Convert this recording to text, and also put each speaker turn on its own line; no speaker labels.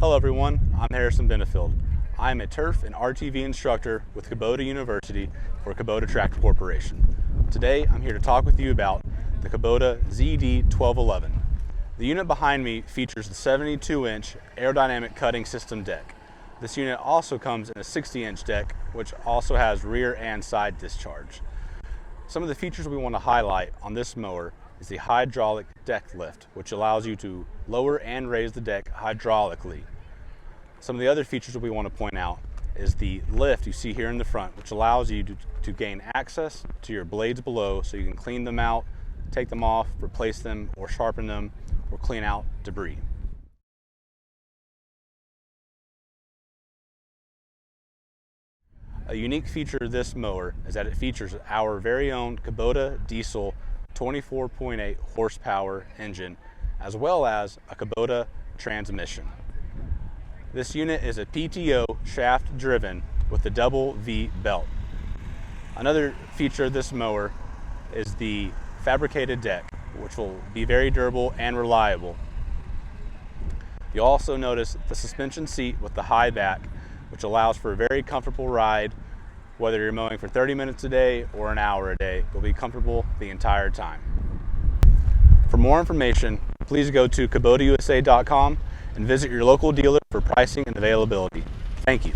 Hello everyone, I'm Harrison Benefield. I'm a turf and RTV instructor with Kubota University for Kubota Tractor Corporation. Today I'm here to talk with you about the Kubota ZD1211. The unit behind me features the 72-inch aerodynamic cutting system deck. This unit also comes in a 60-inch deck, which also has rear and side discharge. Some of the features we want to highlight on this mower is the hydraulic deck lift, which allows you to lower and raise the deck hydraulically. Some of the other features that we want to point out is the lift you see here in the front, which allows you to gain access to your blades below so you can clean them out, take them off, replace them, or sharpen them, or clean out debris. A unique feature of this mower is that it features our very own Kubota diesel 24.8 horsepower engine, as well as a Kubota transmission. This unit is a PTO shaft driven with a double V belt. Another feature of this mower is the fabricated deck, which will be very durable and reliable. You'll also notice the suspension seat with the high back, which allows for a very comfortable ride. Whether you're mowing for 30 minutes a day or an hour a day, you'll be comfortable the entire time. For more information, please go to KubotaUSA.com and visit your local dealer for pricing and availability. Thank you.